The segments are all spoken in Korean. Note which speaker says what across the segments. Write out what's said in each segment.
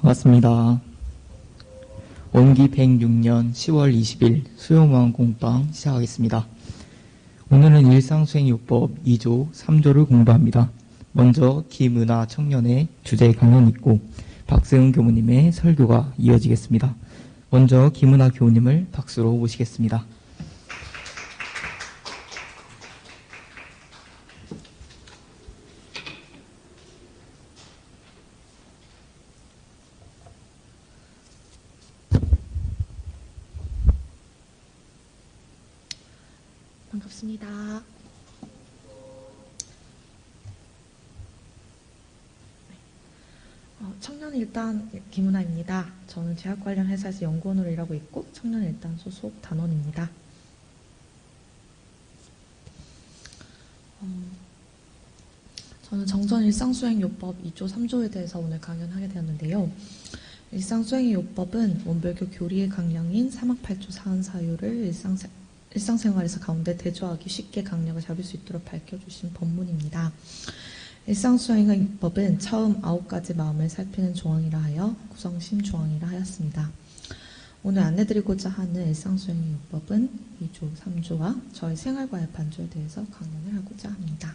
Speaker 1: 반갑습니다. 원기 106년 10월 20일 수요모험 공방 시작하겠습니다. 오늘은 일상수행요법 2조 3조를 공부합니다. 먼저 김은아 청년의 주제 강연 있고 박세훈 교무님의 설교가 이어지겠습니다. 먼저 김은아 교우님을 박수로 모시겠습니다.
Speaker 2: 반갑습니다. 청년일단 김은아입니다. 저는 제약 관련 회사에서 연구원으로 일하고 있고 청년일단 소속 단원입니다. 저는 정전 일상수행요법 2조 3조에 대해서 오늘 강연하게 되었는데요. 일상수행요법은 원불교 교리의 강령인 3학 8조 사은사유를 일상생활에서 가운데 대조하기 쉽게 강력을 잡을 수 있도록 밝혀주신 법문입니다. 일상수행요법은 처음 9가지 마음을 살피는 조항이라 하여 구성심 조항이라 하였습니다. 오늘 안내드리고자 하는 일상수행요법은 2조, 3조와 저의 생활과의 반조에 대해서 강연을 하고자 합니다.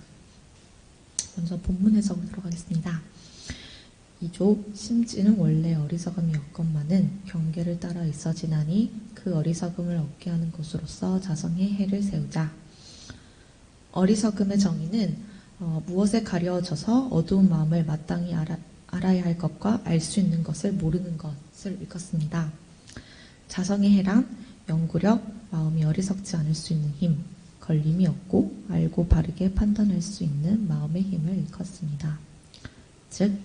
Speaker 2: 먼저 본문 해석으로 들어가겠습니다. 2조, 심지는 원래 어리석음이 없건만은 경계를 따라 있어지나니 그 어리석음을 얻게 하는 것으로서 자성의 해를 세우자. 어리석음의 정의는 무엇에 가려져서 어두운 마음을 마땅히 알아야 할 것과 알 수 있는 것을 모르는 것을 일컫습니다. 자성의 해란 연구력, 마음이 어리석지 않을 수 있는 힘, 걸림이 없고 알고 바르게 판단할 수 있는 마음의 힘을 일컫습니다. 즉,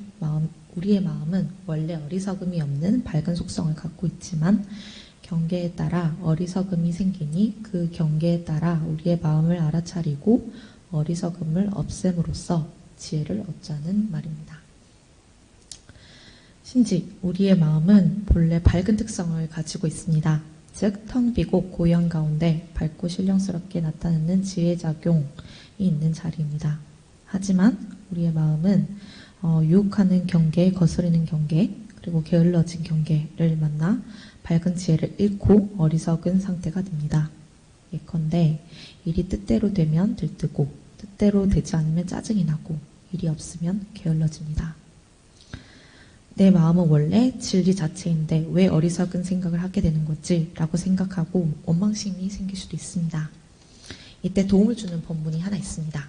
Speaker 2: 우리의 마음은 원래 어리석음이 없는 밝은 속성을 갖고 있지만 경계에 따라 어리석음이 생기니 그 경계에 따라 우리의 마음을 알아차리고 어리석음을 없앰으로써 지혜를 얻자는 말입니다. 심지 우리의 마음은 본래 밝은 특성을 가지고 있습니다. 즉, 텅 비고 고요한 가운데 밝고 신령스럽게 나타나는 지혜작용이 있는 자리입니다. 하지만 우리의 마음은 유혹하는 경계, 거스르는 경계, 그리고 게을러진 경계를 만나 밝은 지혜를 잃고 어리석은 상태가 됩니다. 예컨대 일이 뜻대로 되면 들뜨고 뜻대로 되지 않으면 짜증이 나고 일이 없으면 게을러집니다. 내 마음은 원래 진리 자체인데 왜 어리석은 생각을 하게 되는 거지? 라고 생각하고 원망심이 생길 수도 있습니다. 이때 도움을 주는 본문이 하나 있습니다.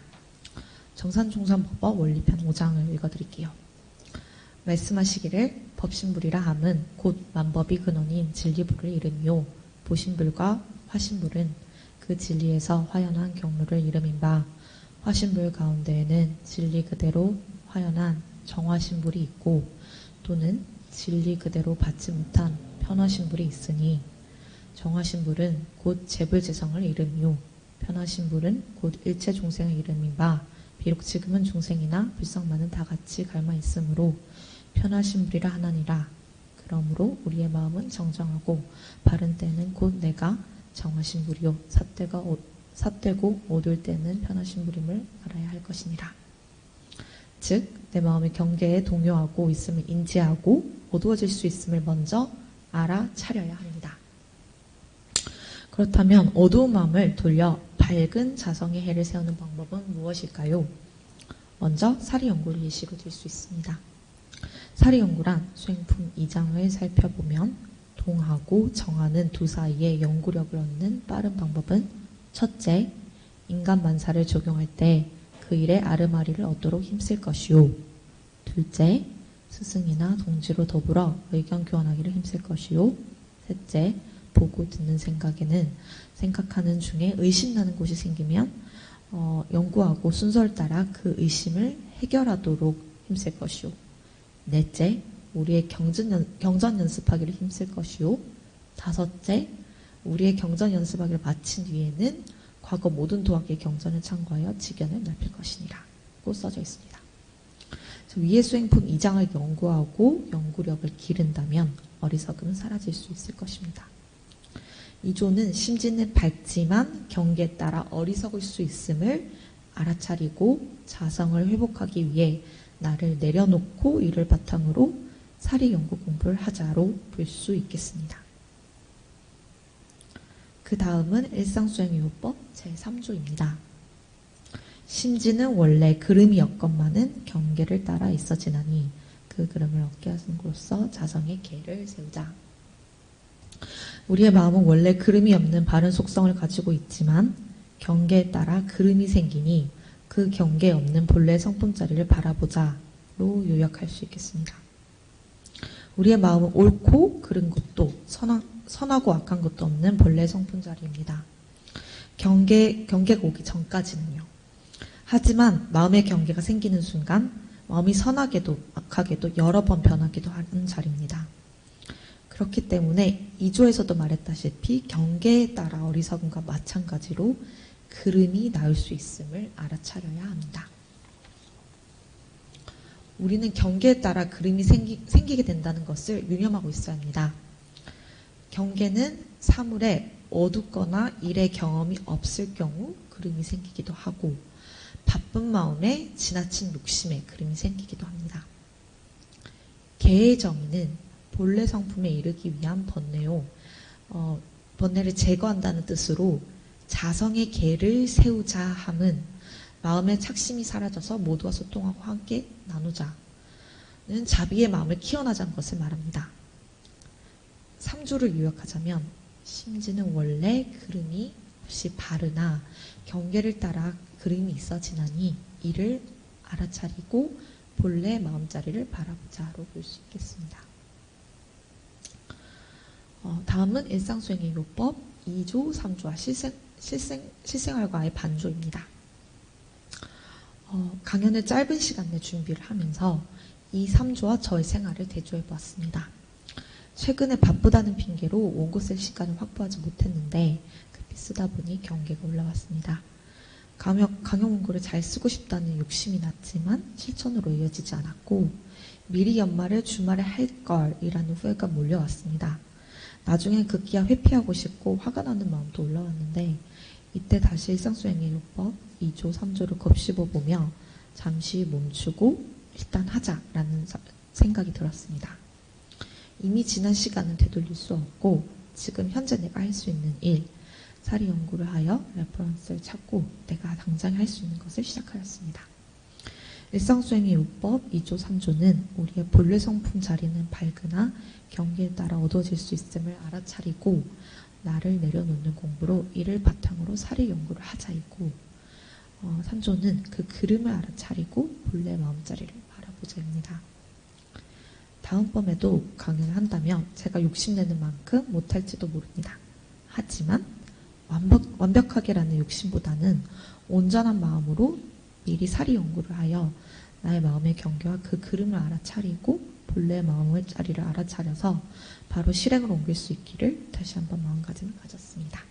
Speaker 2: 정산종선법법 원리편 5장을 읽어드릴게요. 말씀하시기를 법신불이라 함은 곧 만법이 근원인 진리불을 이름이요 보신불과 화신불은 그 진리에서 화연한 경로를 이름인 바 화신불 가운데에는 진리 그대로 화연한 정화신불이 있고 또는 진리 그대로 받지 못한 편화신불이 있으니 정화신불은 곧 재불재성을 이름이요 편화신불은 곧 일체 중생의 이름인 바 비록 지금은 중생이나 불성만은 다 같이 갈마 있으므로 편화신불이라 하나니라. 그러므로 우리의 마음은 정정하고 바른 때는 곧 내가 정화신불이요 삿되고 어두울 때는 편화신불임을 알아야 할 것이니라. 즉, 내 마음의 경계에 동요하고 있음을 인지하고 어두워질 수 있음을 먼저 알아차려야 합니다. 그렇다면 어두운 마음을 돌려 밝은 자성의 해를 세우는 방법은 무엇일까요? 먼저 사리연구를 예시로 들 수 있습니다. 사리연구란 수행품 2장을 살펴보면 동하고 정하는 두 사이에 연구력을 얻는 빠른 방법은 첫째, 인간 만사를 적용할 때 그 일에 아르마리를 얻도록 힘쓸 것이요. 둘째, 스승이나 동지로 더불어 의견 교환하기를 힘쓸 것이요. 셋째, 보고 듣는 생각에는 생각하는 중에 의심나는 곳이 생기면 연구하고 순서를 따라 그 의심을 해결하도록 힘쓸 것이요. 넷째, 우리의 경전 연습하기를 힘쓸 것이요. 다섯째, 우리의 경전 연습하기를 마친 뒤에는 과거 모든 도학의 경전을 참고하여 지견을 넓힐 것이니라고 써져 있습니다. 위의 수행품 2장을 연구하고 연구력을 기른다면 어리석음은 사라질 수 있을 것입니다. 2조는 심지는 밝지만 경계에 따라 어리석을 수 있음을 알아차리고 자성을 회복하기 위해 나를 내려놓고 이를 바탕으로 사리 연구 공부를 하자로 볼 수 있겠습니다. 그 다음은 일상수행유효법 제3조입니다. 심지는 원래 그름이었건만은 경계를 따라 있어지나니 그 그름을 얻게 하심으로써 자성의 계를 세우자. 우리의 마음은 원래 그름이 없는 바른 속성을 가지고 있지만 경계에 따라 그름이 생기니 그 경계에 없는 본래 성품자리를 바라보자로 요약할 수 있겠습니다. 우리의 마음은 옳고 그른 것도 선하고 악한 것도 없는 본래 성품자리입니다. 경계가 오기 전까지는요. 하지만 마음의 경계가 생기는 순간 마음이 선하게도 악하게도 여러 번 변하기도 하는 자리입니다. 그렇기 때문에 2조에서도 말했다시피 경계에 따라 어리석음과 마찬가지로 그름이 나올 수 있음을 알아차려야 합니다. 우리는 경계에 따라 그름이 생기게 된다는 것을 유념하고 있어야 합니다. 경계는 사물에 어둡거나 일의 경험이 없을 경우 그름이 생기기도 하고 바쁜 마음에 지나친 욕심에 그름이 생기기도 합니다. 계의 정의는 본래 성품에 이르기 위한 번뇌요. 번뇌를 제거한다는 뜻으로 자성의 계를 세우자 함은 마음의 착심이 사라져서 모두와 소통하고 함께 나누자는 자비의 마음을 키워나자는 것을 말합니다. 3조를 요약하자면 심지는 원래 그름이 없이 바르나 경계를 따라 그림이 있어지나니 이를 알아차리고 본래 마음자리를 바라보자로 볼 수 있겠습니다. 다음은 일상수행의 요법 2조, 3조와 실생활과의 반조입니다. 강연을 짧은 시간 내 준비를 하면서 이 3조와 저의 생활을 대조해 보았습니다. 최근에 바쁘다는 핑계로 원고 쓸 시간을 확보하지 못했는데 급히 쓰다 보니 경계가 올라왔습니다. 강연 원고를 잘 쓰고 싶다는 욕심이 났지만 실천으로 이어지지 않았고 미리 연말을 주말에 할 걸이라는 후회가 몰려왔습니다. 나중엔 급기야 회피하고 싶고 화가 나는 마음도 올라왔는데 이때 다시 일상수행의 요법 2조, 3조를 곱씹어보며 잠시 멈추고 일단 하자라는 생각이 들었습니다. 이미 지난 시간은 되돌릴 수 없고 지금 현재 내가 할 수 있는 일, 사리 연구를 하여 레퍼런스를 찾고 내가 당장 할 수 있는 것을 시작하였습니다. 일상수행의 요법 2조, 3조는 우리의 본래 성품 자리는 밝으나 경계에 따라 어두워질 수 있음을 알아차리고 나를 내려놓는 공부로 이를 바탕으로 사리 연구를 하자이고 3조는 그 그름을 알아차리고 본래 마음자리를 바라보자입니다. 다음번에도 강연을 한다면 제가 욕심내는 만큼 못할지도 모릅니다. 하지만 완벽하게라는 욕심보다는 온전한 마음으로 미리 사리 연구를 하여 나의 마음의 경계와 그 그름을 알아차리고 본래 마음의 자리를 알아차려서 바로 실행을 옮길 수 있기를 다시 한번 마음가짐을 가졌습니다.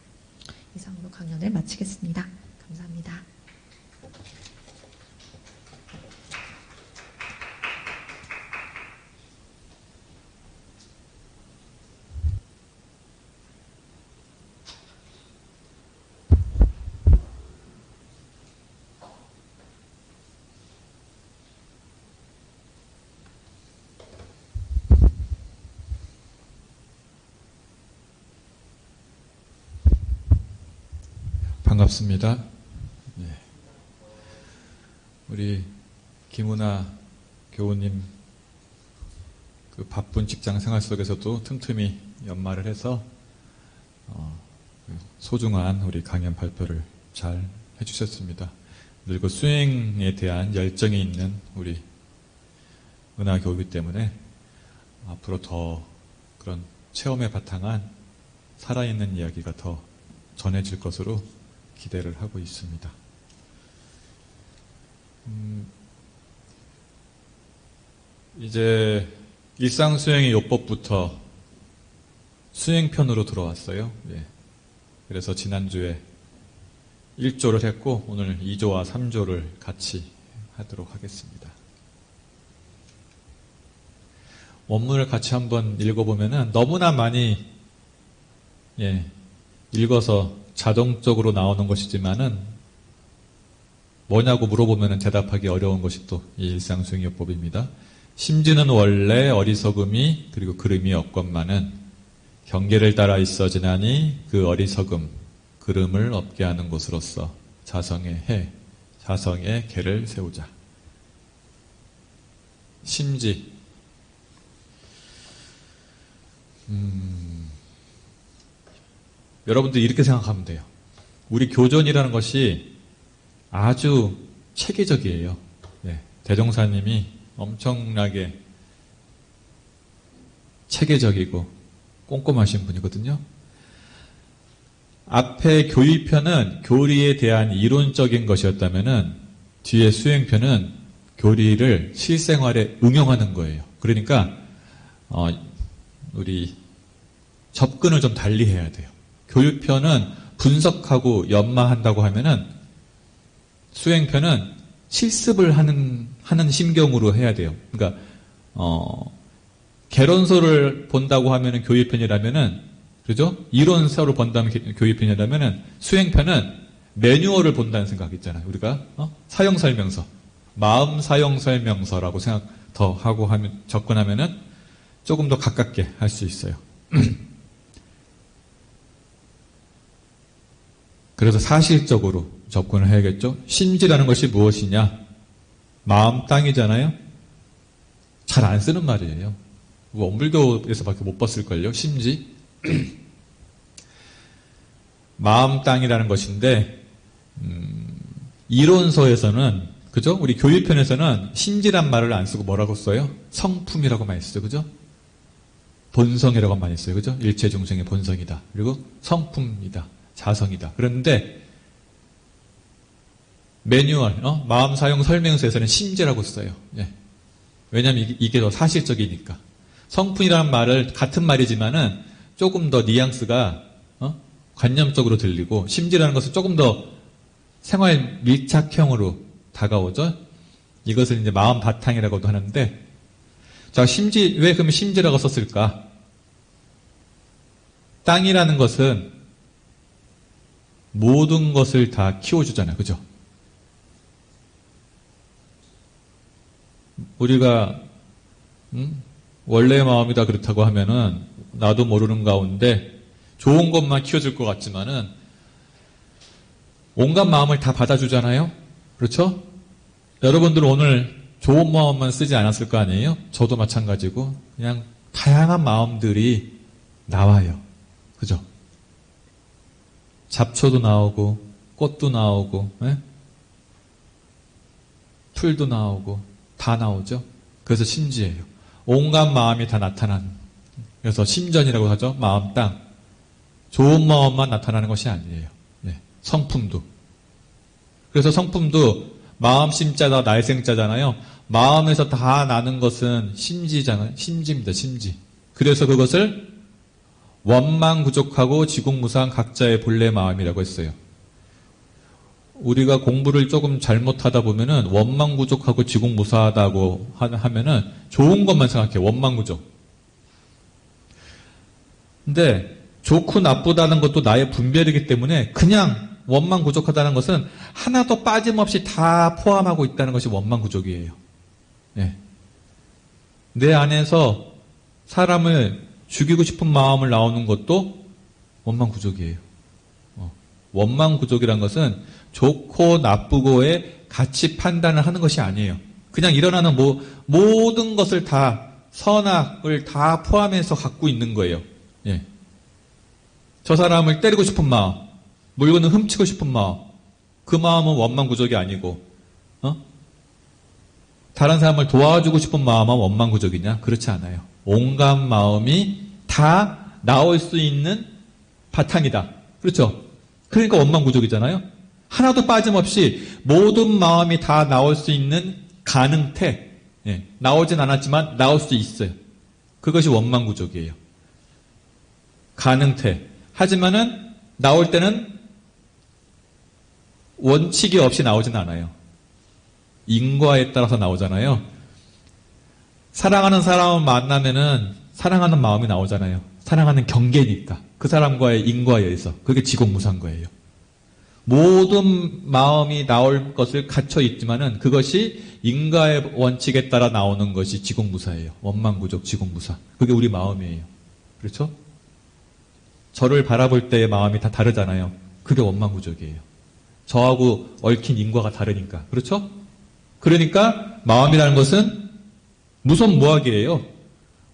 Speaker 2: 이상으로 강연을 마치겠습니다. 감사합니다.
Speaker 3: 반갑습니다. 네. 우리 김은하 교우님 그 바쁜 직장 생활 속에서도 틈틈이 연말을 해서 소중한 우리 강연 발표를 잘 해주셨습니다. 그리고 수행에 대한 열정이 있는 우리 은하 교우이기 때문에 앞으로 더 그런 체험에 바탕한 살아있는 이야기가 더 전해질 것으로 기대를 하고 있습니다. 이제 일상수행의 요법부터 수행편으로 들어왔어요. 예. 그래서 지난주에 1조를 했고 오늘 2조와 3조를 같이 하도록 하겠습니다. 원문을 같이 한번 읽어보면은 너무나 많이 읽어서 자동적으로 나오는 것이지만은 뭐냐고 물어보면 대답하기 어려운 것이 또 이 일상수행요법입니다. 심지는 원래 어리석음이 그리고 그름이 없건만은 경계를 따라 있어지나니 그 어리석음 그름을 없게 하는 곳으로서 자성의 해 자성의 계를 세우자. 심지 여러분들 이렇게 생각하면 돼요. 우리 교전이라는 것이 아주 체계적이에요. 네, 대종사님이 엄청나게 체계적이고 꼼꼼하신 분이거든요. 앞에 교의편은 교리에 대한 이론적인 것이었다면은 뒤에 수행편은 교리를 실생활에 응용하는 거예요. 그러니까 우리 접근을 좀 달리 해야 돼요. 교육편은 분석하고 연마한다고 하면은 수행편은 실습을 하는 심경으로 해야 돼요. 그러니까 개론서를 본다고 하면은 교육편이라면은 그죠? 이론서를 본다면 교육편이라면은 수행편은 매뉴얼을 본다는 생각 있잖아요. 우리가 사용설명서, 마음 사용설명서라고 생각 더 하고 하면 접근하면은 조금 더 가깝게 할 수 있어요. 그래서 사실적으로 접근을 해야겠죠. 심지라는 것이 무엇이냐? 마음 땅이잖아요. 잘 안 쓰는 말이에요. 원불교에서밖에 못 봤을걸요. 심지. 마음 땅이라는 것인데 이론서에서는 그죠? 우리 교육편에서는 심지란 말을 안 쓰고 뭐라고 써요? 성품이라고 많이 쓰죠. 그죠? 본성이라고 많이 써요. 그죠? 일체 중생의 본성이다. 그리고 성품이다. 자성이다. 그런데 매뉴얼, 마음 사용 설명서에서는 심지라고 써요. 예. 왜냐하면 이게 더 사실적이니까. 성품이라는 말을 같은 말이지만은 조금 더 뉘앙스가 관념적으로 들리고 심지라는 것은 조금 더 생활 밀착형으로 다가오죠. 이것을 이제 마음 바탕이라고도 하는데, 자, 심지, 왜 그러면 심지라고 썼을까? 땅이라는 것은 모든 것을 다 키워주잖아요. 그죠? 우리가, 원래의 마음이다 그렇다고 하면은, 나도 모르는 가운데 좋은 것만 키워줄 것 같지만은, 온갖 마음을 다 받아주잖아요? 그렇죠? 여러분들 오늘 좋은 마음만 쓰지 않았을 거 아니에요? 저도 마찬가지고, 그냥 다양한 마음들이 나와요. 그죠? 잡초도 나오고, 꽃도 나오고, 풀도 나오고, 다 나오죠? 그래서 심지예요. 온갖 마음이 다 나타난, 그래서 심전이라고 하죠? 마음 땅. 좋은 마음만 나타나는 것이 아니에요. 네. 성품도. 그래서 성품도 마음 심자다, 날생자잖아요. 마음에서 다 나는 것은 심지잖아요. 심지입니다, 심지. 그래서 그것을 원망구족하고 지국무상 각자의 본래 마음이라고 했어요. 우리가 공부를 조금 잘못하다 보면은 원망구족하고 지국무사하다고 하면은 좋은 것만 생각해요. 원망구족. 근데 좋고 나쁘다는 것도 나의 분별이기 때문에 그냥 원망구족하다는 것은 하나도 빠짐없이 다 포함하고 있다는 것이 원망구족이에요. 네. 내 안에서 사람을 죽이고 싶은 마음을 나오는 것도 원망구족이에요. 원망구족이란 것은 좋고 나쁘고의 가치 판단을 하는 것이 아니에요. 그냥 일어나는 모든 것을 다 선악을 다 포함해서 갖고 있는 거예요. 예. 저 사람을 때리고 싶은 마음, 물건을 훔치고 싶은 마음, 그 마음은 원망구족이 아니고, 다른 사람을 도와주고 싶은 마음은 원망구족이냐? 그렇지 않아요. 온갖 마음이 다 나올 수 있는 바탕이다. 그렇죠? 그러니까 원망구족이잖아요. 하나도 빠짐없이 모든 마음이 다 나올 수 있는 가능태. 예, 나오진 않았지만 나올 수 있어요. 그것이 원망구족이에요. 가능태. 하지만은 나올 때는 원칙이 없이 나오진 않아요. 인과에 따라서 나오잖아요. 사랑하는 사람을 만나면은 사랑하는 마음이 나오잖아요. 사랑하는 경계니까. 그 사람과의 인과에 의해서. 그게 지공무상거예요. 모든 마음이 나올 것을 갖춰 있지만은 그것이 인과의 원칙에 따라 나오는 것이 지공무사예요. 원망구족 지공무사. 그게 우리 마음이에요. 그렇죠? 저를 바라볼 때의 마음이 다 다르잖아요. 그게 원망구족이에요. 저하고 얽힌 인과가 다르니까. 그렇죠? 그러니까 마음이라는 것은 무선무악이에요.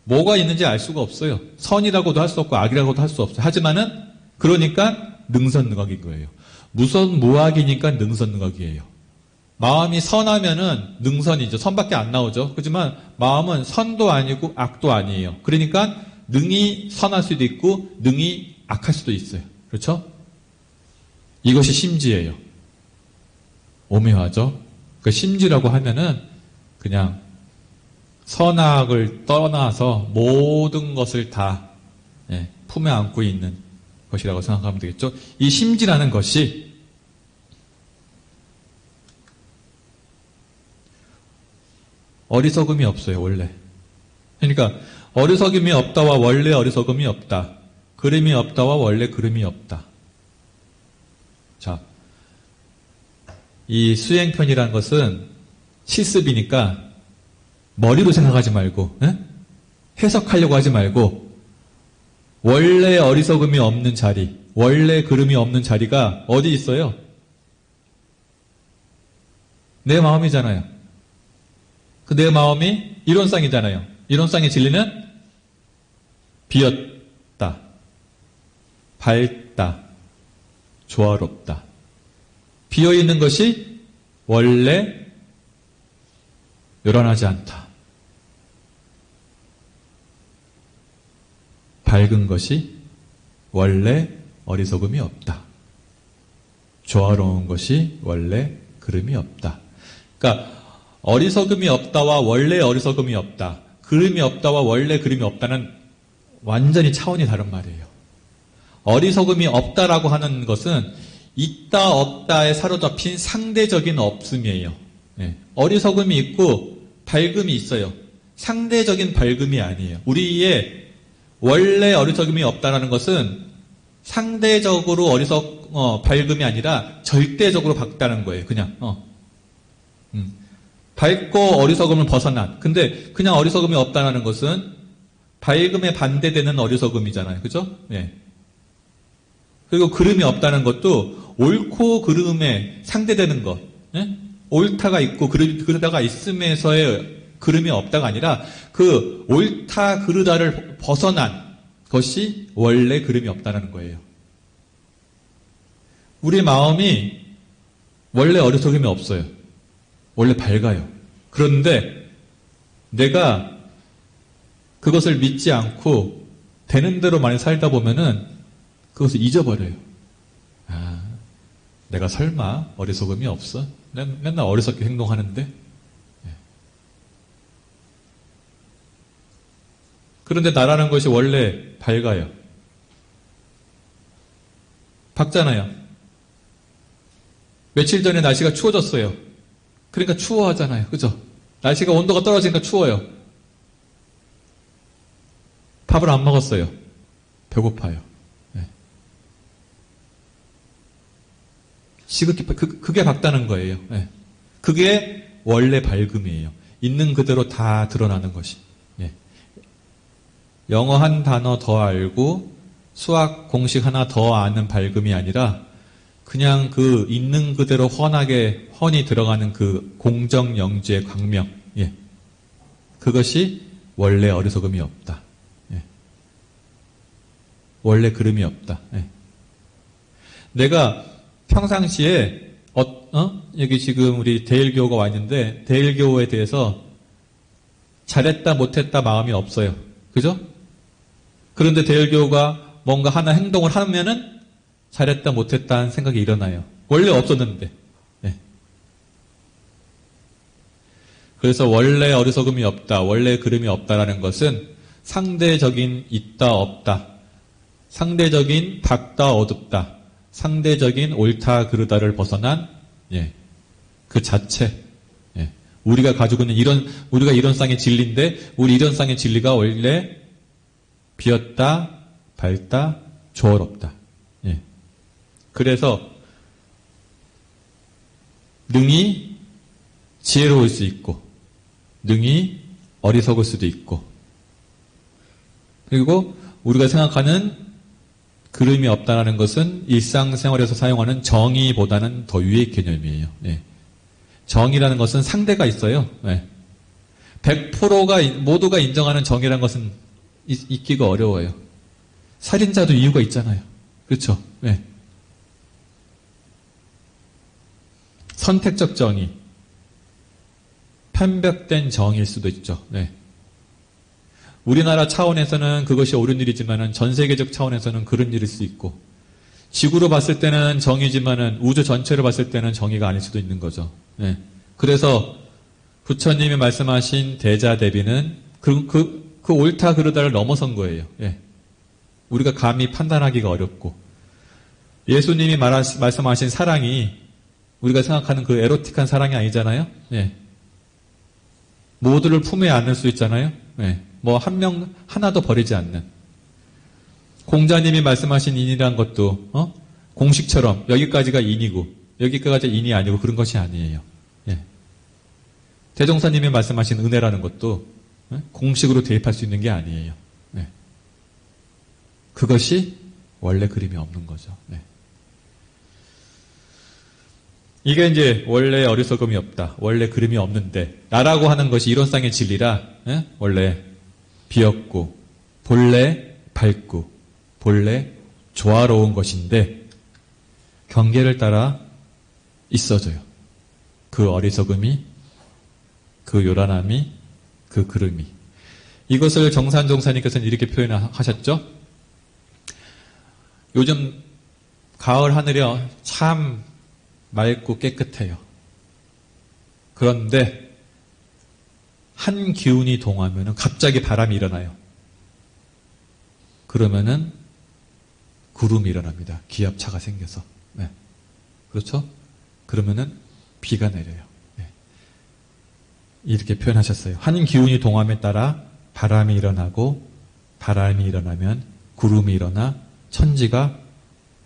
Speaker 3: 뭐가 있는지 알 수가 없어요. 선이라고도 할 수 없고 악이라고도 할 수 없어요. 하지만은 그러니까 능선능악인 거예요. 무선무악이니까 능선능악이에요. 마음이 선하면은 능선이죠. 선밖에 안 나오죠. 그렇지만 마음은 선도 아니고 악도 아니에요. 그러니까 능이 선할 수도 있고 능이 악할 수도 있어요. 그렇죠? 이것이 심지예요. 오묘하죠? 그 심지라고 하면은 그냥 선악을 떠나서 모든 것을 다 품에 안고 있는 것이라고 생각하면 되겠죠. 이 심지라는 것이 어리석음이 없어요, 원래. 그러니까 어리석음이 없다와 원래 어리석음이 없다. 그름이 없다와 원래 그름이 없다. 자, 이 수행편이라는 것은 실습이니까 머리로 생각하지 말고 해석하려고 하지 말고 원래 어리석음이 없는 자리, 원래 그름이 없는 자리가 어디 있어요? 내 마음이잖아요. 그 내 마음이 이론상이잖아요. 이론상의 진리는 비었다, 밝다, 조화롭다. 비어있는 것이 원래 요란하지 않다. 밝은 것이 원래 어리석음이 없다. 조화로운 것이 원래 그름이 없다. 그러니까 어리석음이 없다와 원래 어리석음이 없다. 그름이 없다와 원래 그림이 없다는 완전히 차원이 다른 말이에요. 어리석음이 없다라고 하는 것은 있다 없다에 사로잡힌 상대적인 없음이에요. 어리석음이 있고 밝음이 있어요. 상대적인 밝음이 아니에요. 우리의 원래 어리석음이 없다라는 것은 상대적으로 밝음이 아니라 절대적으로 밝다는 거예요. 그냥 밝고 어리석음을 벗어난. 근데 그냥 어리석음이 없다는 것은 밝음에 반대되는 어리석음이잖아요. 그죠? 그리고 그름이 없다는 것도 옳고 그름에 상대되는 것. 옳다가 있고 그르다가 있음에서의 그름이 없다가 아니라 그 옳다 그르다를 벗어난 것이 원래 그름이 없다는 거예요. 우리 마음이 원래 어리석음이 없어요. 원래 밝아요. 그런데 내가 그것을 믿지 않고 되는 대로 많이 살다 보면은 그것을 잊어버려요. 아, 내가 설마 어리석음이 없어? 맨날 어리석게 행동하는데? 그런데 나라는 것이 원래 밝아요. 밝잖아요. 며칠 전에 날씨가 추워졌어요. 그러니까 추워하잖아요. 그죠? 날씨가 온도가 떨어지니까 추워요. 밥을 안 먹었어요. 배고파요. 시극히 그게 밝다는 거예요. 그게 원래 밝음이에요. 있는 그대로 다 드러나는 것이. 영어 한 단어 더 알고 수학 공식 하나 더 아는 밝음이 아니라 그냥 그 있는 그대로 훤히 들어가는 그 공정영지의 광명. 그것이 원래 어리석음이 없다. 원래 그름이 없다. 내가 평상시에 여기 지금 우리 대일교우가 와 있는데 대일교우에 대해서 잘했다 못했다 마음이 없어요. 그죠? 그런데 대일교우가 뭔가 하나 행동을 하면은 잘했다 못했다 하는 생각이 일어나요. 원래 없었는데. 그래서 원래 어리석음이 없다, 원래 그름이 없다라는 것은 상대적인 있다 없다, 상대적인 밝다 어둡다, 상대적인 옳다 그르다를 벗어난 그 자체. 우리가 가지고 있는 우리가 이론상의 진리인데 우리 이론상의 진리가 원래 비었다, 밝다, 조화롭다. 그래서 능히 지혜로울 수 있고 능히 어리석을 수도 있고 그리고 우리가 생각하는 그름이 없다는 것은 일상생활에서 사용하는 정의보다는 더 위의 개념이에요. 예. 정의라는 것은 상대가 있어요. 예. 100%가 모두가 인정하는 정의라는 것은 있기가 어려워요. 살인자도 이유가 있잖아요. 그렇죠? 예. 선택적 정의, 편벽된 정의일 수도 있죠. 네. 우리나라 차원에서는 그것이 옳은 일이지만은 전 세계적 차원에서는 그런 일일 수 있고, 지구로 봤을 때는 정의지만은 우주 전체로 봤을 때는 정의가 아닐 수도 있는 거죠. 네. 그래서 부처님이 말씀하신 대자대비는 그 옳다 그르다를 넘어선 거예요. 예. 우리가 감히 판단하기가 어렵고, 예수님이 말씀하신 사랑이 우리가 생각하는 그 에로틱한 사랑이 아니잖아요. 예. 모두를 품에 안을 수 있잖아요. 예. 뭐 한 명 하나도 버리지 않는. 공자님이 말씀하신 인이란 것도 공식처럼 여기까지가 인이고 여기까지가 인이 아니고 그런 것이 아니에요. 예. 대종사님이 말씀하신 은혜라는 것도 공식으로 대입할 수 있는 게 아니에요. 예. 그것이 원래 그림이 없는 거죠. 예. 이게 이제 원래 어리석음이 없다. 원래 그림이 없는데 나라고 하는 것이 이론상의 진리라 원래 비었고 본래 밝고 본래 조화로운 것인데 경계를 따라 있어져요. 그 어리석음이, 그 요란함이, 그 그름이. 이것을 정산종사님께서는 이렇게 표현하셨죠. 요즘 가을 하늘이 참 맑고 깨끗해요. 그런데 한 기운이 동하면 갑자기 바람이 일어나요. 그러면은 구름이 일어납니다. 기압차가 생겨서. 네. 그렇죠? 그러면은 비가 내려요. 네. 이렇게 표현하셨어요. 한 기운이 동함에 따라 바람이 일어나고 바람이 일어나면 구름이 일어나 천지가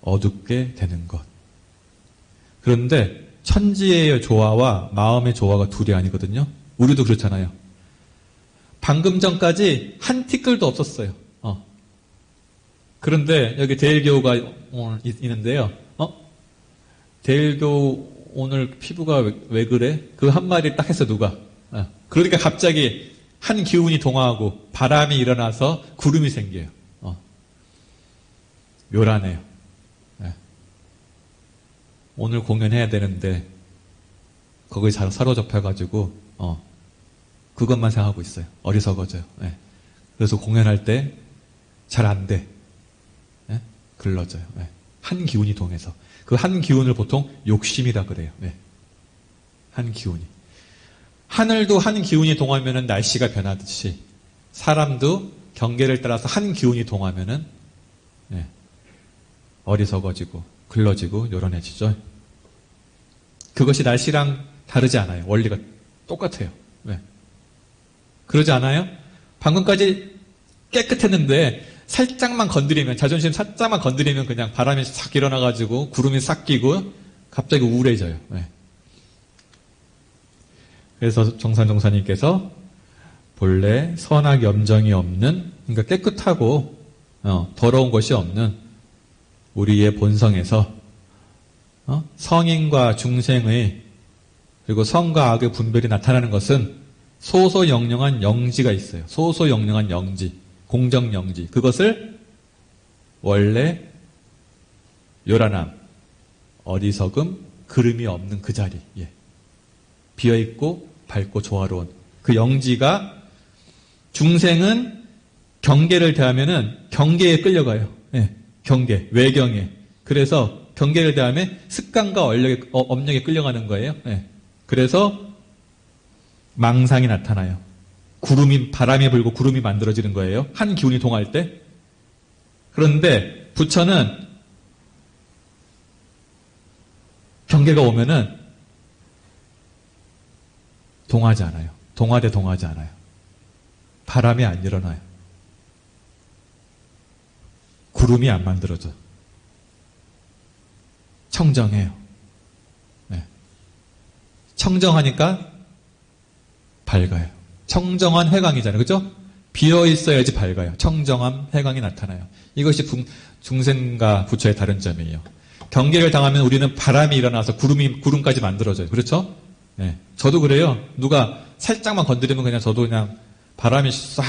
Speaker 3: 어둡게 되는 것. 그런데 천지의 조화와 마음의 조화가 둘이 아니거든요. 우리도 그렇잖아요. 방금 전까지 한 티끌도 없었어요. 그런데 여기 대일교우가 오늘 있는데요. 대일교우 오늘 피부가 왜 그래? 그 한마디를 딱 했어 누가. 그러니까 갑자기 한 기운이 동화하고 바람이 일어나서 구름이 생겨요. 요란해요. 오늘 공연해야 되는데 거기에 잘 사로잡혀가지고 그것만 생각하고 있어요. 어리석어져요. 네. 그래서 공연할 때 잘 안 돼. 네? 글러져요. 네. 한 기운이 동해서. 그 한 기운을 보통 욕심이라 그래요. 네. 한 기운이. 하늘도 한 기운이 동하면은 날씨가 변하듯이 사람도 경계를 따라서 한 기운이 동하면은 네. 어리석어지고 글러지고 요란해지죠. 그것이 날씨랑 다르지 않아요. 원리가 똑같아요. 네. 그러지 않아요? 방금까지 깨끗했는데 살짝만 건드리면, 자존심 살짝만 건드리면 그냥 바람이 싹 일어나가지고 구름이 싹 끼고 갑자기 우울해져요. 네. 그래서 정산종사님께서 본래 선악 염정이 없는, 그러니까 깨끗하고 더러운 것이 없는 우리의 본성에서 성인과 중생의 그리고 성과 악의 분별이 나타나는 것은 소소영령한 영지가 있어요. 소소영령한 영지, 공정영지. 그것을 원래 요란함, 어리석음, 그름이 없는 그 자리, 비어있고 밝고 조화로운 그 영지가, 중생은 경계를 대하면은 경계에 끌려가요. 경계, 외경에. 그래서 경계를 대하면 습관과 업력에 끌려가는 거예요. 그래서 망상이 나타나요. 바람이 불고 구름이 만들어지는 거예요. 한 기운이 동할 때. 그런데 부처는 경계가 오면은 동하지 않아요. 동하지 않아요. 바람이 안 일어나요. 구름이 안 만들어져. 청정해요. 청정하니까 밝아요. 청정한 회광이잖아요. 그죠? 비어 있어야지 밝아요. 청정함, 회광이 나타나요. 이것이 중생과 부처의 다른 점이에요. 경계를 당하면 우리는 바람이 일어나서 구름까지 만들어져요. 그렇죠? 네. 저도 그래요. 누가 살짝만 건드리면 그냥 저도 그냥 바람이 싹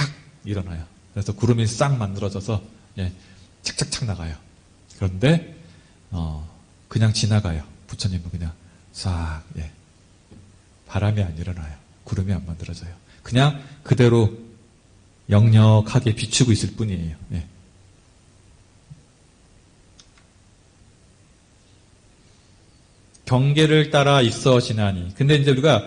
Speaker 3: 일어나요. 그래서 구름이 싹 만들어져서 예, 착착착 나가요. 그런데 그냥 지나가요. 부처님은 그냥 싹 예. 바람이 안 일어나요. 구름이 안 만들어져요. 그냥 그대로 역력하게 비추고 있을 뿐이에요. 예. 경계를 따라 있어지나니. 근데 이제 우리가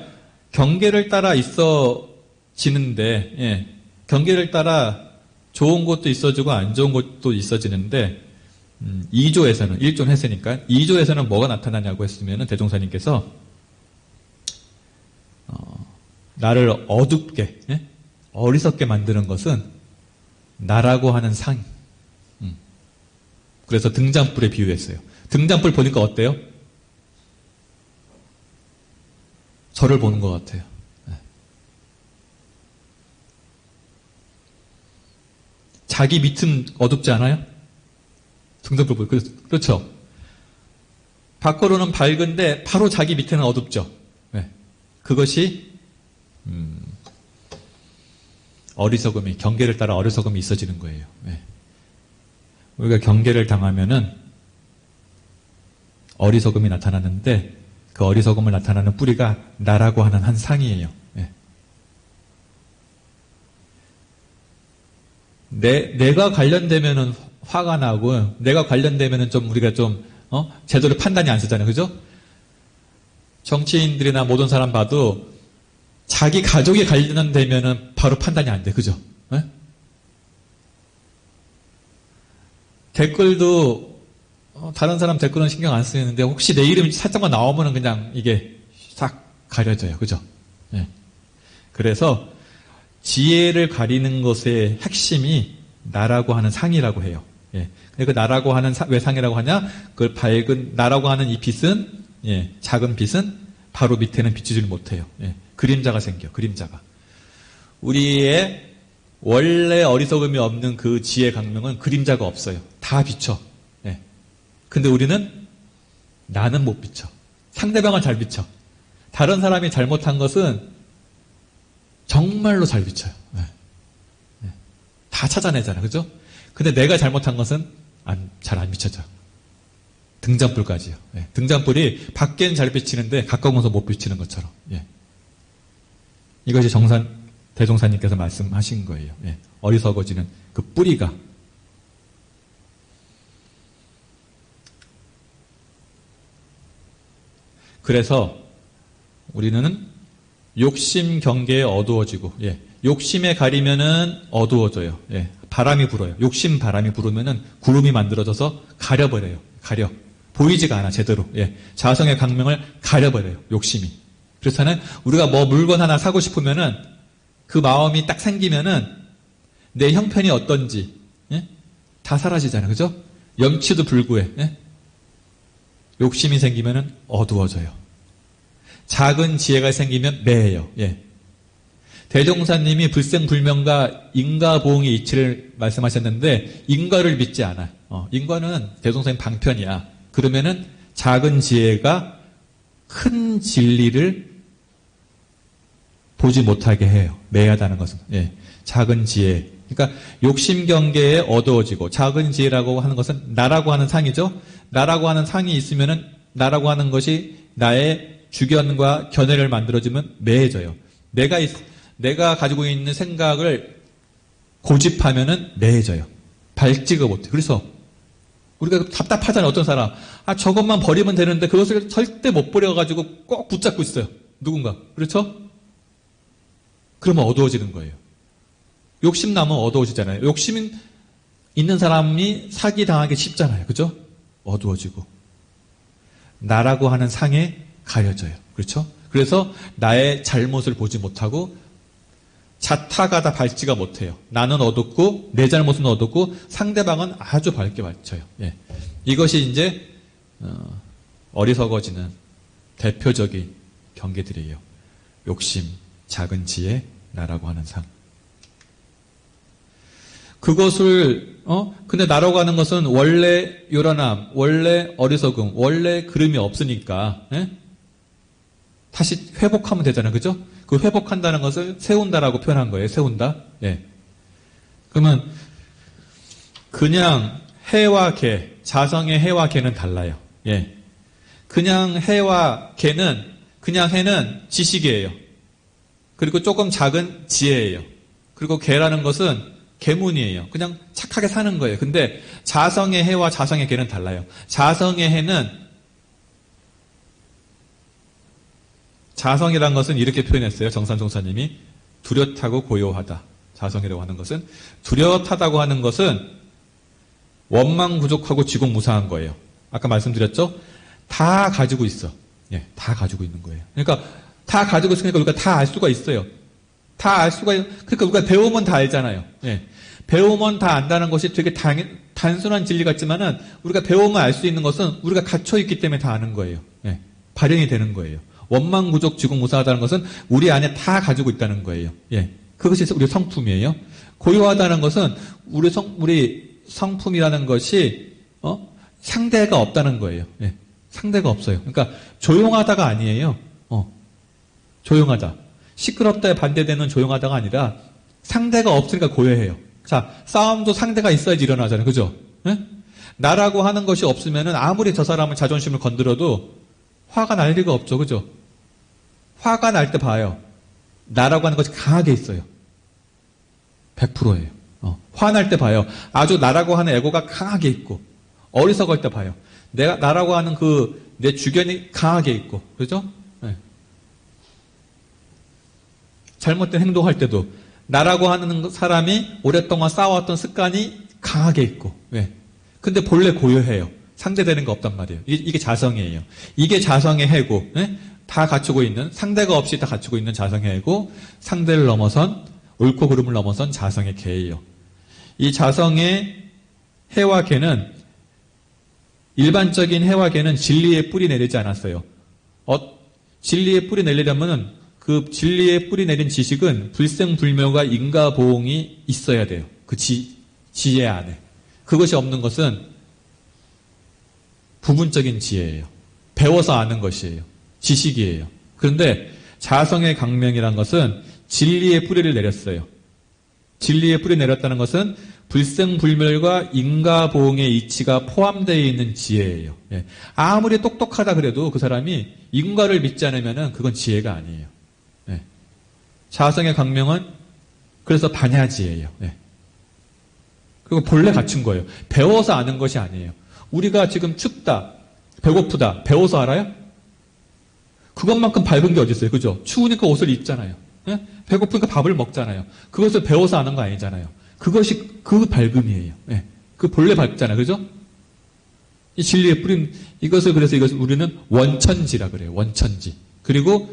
Speaker 3: 경계를 따라 있어지는데, 예, 경계를 따라 좋은 것도 있어지고 안 좋은 것도 있어지는데, 2조에서는, 1조는 했으니까, 2조에서는 뭐가 나타나냐고 했으면 대종사님께서, 나를 어둡게, 예? 어리석게 만드는 것은 나라고 하는 상. 그래서 등잔불에 비유했어요. 등잔불 보니까 어때요? 저를 보는 것 같아요. 네. 자기 밑은 어둡지 않아요? 등잔불 보고 그렇죠. 밖으로는 밝은데 바로 자기 밑에는 어둡죠. 네. 그것이 어리석음이 경계를 따라 어리석음이 있어지는 거예요. 네. 우리가 경계를 당하면은 어리석음이 나타나는데 그 어리석음을 나타나는 뿌리가 나라고 하는 한 상이에요. 예. 내가 관련되면은 화가 나고, 내가 관련되면은 좀 우리가 좀, 제대로 판단이 안 쓰잖아요. 그죠? 정치인들이나 모든 사람 봐도 자기 가족이 관련되면은 바로 판단이 안 돼. 그죠? 예? 댓글도 다른 사람 댓글은 신경 안 쓰이는데 혹시 내 이름이 살짝만 나오면은 그냥 이게 싹 가려져요. 그죠? 예. 그래서 지혜를 가리는 것의 핵심이 나라고 하는 상이라고 해요. 예. 그 나라고 하는 왜 상이라고 하냐? 그 밝은 나라고 하는 이 빛은 예, 작은 빛은 바로 밑에는 비추지를 못해요. 예. 그림자가 생겨. 그림자가. 우리의 원래 어리석음이 없는 그 지혜 강명은 그림자가 없어요. 다 비춰. 근데 우리는 나는 못 비춰. 상대방을 잘 비춰. 다른 사람이 잘못한 것은 정말로 잘 비춰요. 네. 네. 다 찾아내잖아. 그죠? 근데 내가 잘못한 것은 잘 안 비춰져. 등잔불까지요. 네. 등잔불이 밖엔 잘 비치는데 가까워서 못 비치는 것처럼. 예. 이것이 대종사님께서 말씀하신 거예요. 예. 어리석어지는 그 뿌리가. 그래서 우리는 욕심 경계에 어두워지고, 예. 욕심에 가리면은 어두워져요. 예. 바람이 불어요. 욕심 바람이 불으면은 구름이 만들어져서 가려버려요. 가려. 보이지가 않아, 제대로. 예. 자성의 강명을 가려버려요. 욕심이. 그렇다면 우리가 뭐 물건 하나 사고 싶으면은 그 마음이 딱 생기면은 내 형편이 어떤지, 예? 다 사라지잖아요. 그죠? 염치도 불구해. 예? 욕심이 생기면은 어두워져요. 작은 지혜가 생기면 매해요. 예. 대종사님이 불생불명과 인과보응의 이치를 말씀하셨는데 인과를 믿지 않아요. 인과는 대종사님 방편이야. 그러면은 작은 지혜가 큰 진리를 보지 못하게 해요. 매하다는 것은. 예. 작은 지혜. 그러니까 욕심 경계에 어두워지고 작은 지혜라고 하는 것은 나라고 하는 상이죠. 나라고 하는 상이 있으면은 나라고 하는 것이 나의 주견과 견해를 만들어주면 매해져요. 내가 가지고 있는 생각을 고집하면은 매해져요. 밝지가 못해. 그래서 우리가 답답하잖아요. 어떤 사람. 저것만 버리면 되는데 그것을 절대 못 버려가지고 꼭 붙잡고 있어요. 누군가. 그렇죠? 그러면 어두워지는 거예요. 욕심 나면 어두워지잖아요. 욕심 있는 사람이 사기당하기 쉽잖아요. 그죠? 어두워지고. 나라고 하는 상에 가려져요. 그렇죠? 그래서 나의 잘못을 보지 못하고 자타가 다 밝지가 못해요. 나는 어둡고 내 잘못은 어둡고 상대방은 아주 밝게 밝혀요. 예. 이것이 이제 어리석어지는 대표적인 경계들이에요. 욕심, 작은 지혜, 나라고 하는 상. 그것을 근데 나라고 하는 것은 원래 요란함, 원래 어리석음, 원래 그름이 없으니까 다시 회복하면 되잖아요. 그죠? 그 회복한다는 것을 세운다라고 표현한 거예요. 세운다. 예. 그러면 그냥 해와 개, 자성의 해와 개는 달라요. 예. 그냥 해와 개는 그냥 해는 지식이에요. 그리고 조금 작은 지혜예요. 그리고 개라는 것은 계문이에요. 그냥 착하게 사는 거예요. 근데 자성의 해와 자성의 개는 달라요. 자성의 해는 자성이라는 것은 이렇게 표현했어요. 정산 종사님이 뚜렷하고 고요하다. 자성이라고 하는 것은 뚜렷하다고 하는 것은 원망부족하고 지공무사한 거예요. 아까 말씀드렸죠? 다 가지고 있어. 예, 다 가지고 있는 거예요. 그러니까 다 가지고 있으니까 우리가 다 알 수가 있어요. 다 알 수가 그러니까 우리가 배우면 다 알잖아요. 예. 배우면 다 안다는 것이 되게 단순한 진리 같지만은 우리가 배우면 알 수 있는 것은 우리가 갇혀 있기 때문에 다 아는 거예요. 예. 발현이 되는 거예요. 원망부족 지공무사하다는 것은 우리 안에 다 가지고 있다는 거예요. 예. 그것이 우리 성품이에요. 고요하다는 것은 우리 성품이라는 것이 상대가 없다는 거예요. 예. 상대가 없어요. 그러니까 조용하다가 아니에요. 조용하다. 시끄럽다에 반대되는 조용하다가 아니라 상대가 없으니까 고요해요. 자, 싸움도 상대가 있어야지 일어나잖아요. 그죠? 예? 나라고 하는 것이 없으면은 아무리 저 사람을 자존심을 건드려도 화가 날 리가 없죠. 그죠? 화가 날 때 봐요. 나라고 하는 것이 강하게 있어요. 100%예요. 화날 때 봐요. 아주 나라고 하는 에고가 강하게 있고, 어리석을 때 봐요. 나라고 하는 내 주견이 강하게 있고, 그죠? 네. 잘못된 행동할 때도, 나라고 하는 사람이 오랫동안 쌓아왔던 습관이 강하게 있고, 네. 근데 본래 고요해요. 상대되는 거 없단 말이에요. 이게 자성이에요. 이게 자성의 해고, 네? 다 갖추고 있는, 상대가 없이 다 갖추고 있는 자성의 해고, 상대를 넘어선, 옳고 그름을 넘어선 자성의 개예요. 이 자성의 해와 개는 일반적인 해와 개는 진리의 뿌리 내리지 않았어요. 진리의 뿌리 내리려면 그 진리의 뿌리 내린 지식은 불생불묘가 인가보응이 있어야 돼요. 그 지혜 안에. 그것이 없는 것은 부분적인 지혜예요. 배워서 아는 것이에요. 지식이에요. 그런데 자성의 강명이란 것은 진리의 뿌리를 내렸어요. 진리의 뿌리 내렸다는 것은 불생불멸과 인가보응의 이치가 포함되어 있는 지혜예요. 예. 아무리 똑똑하다 그래도 그 사람이 인가를 믿지 않으면 그건 지혜가 아니에요. 예. 자성의 강명은 그래서 반야지혜예요. 예. 그리고 본래 갖춘 거예요. 배워서 아는 것이 아니에요. 우리가 지금 춥다, 배고프다, 배워서 알아요? 그것만큼 밝은 게 어디 있어요? 그죠? 추우니까 옷을 입잖아요. 예? 배고프니까 밥을 먹잖아요. 그것을 배워서 아는 거 아니잖아요. 그것이 그 밝음이에요. 예. 그 본래 밝잖아요. 그죠? 이 진리의 뿌린 이것을 우리는 원천지라 그래요. 원천지. 그리고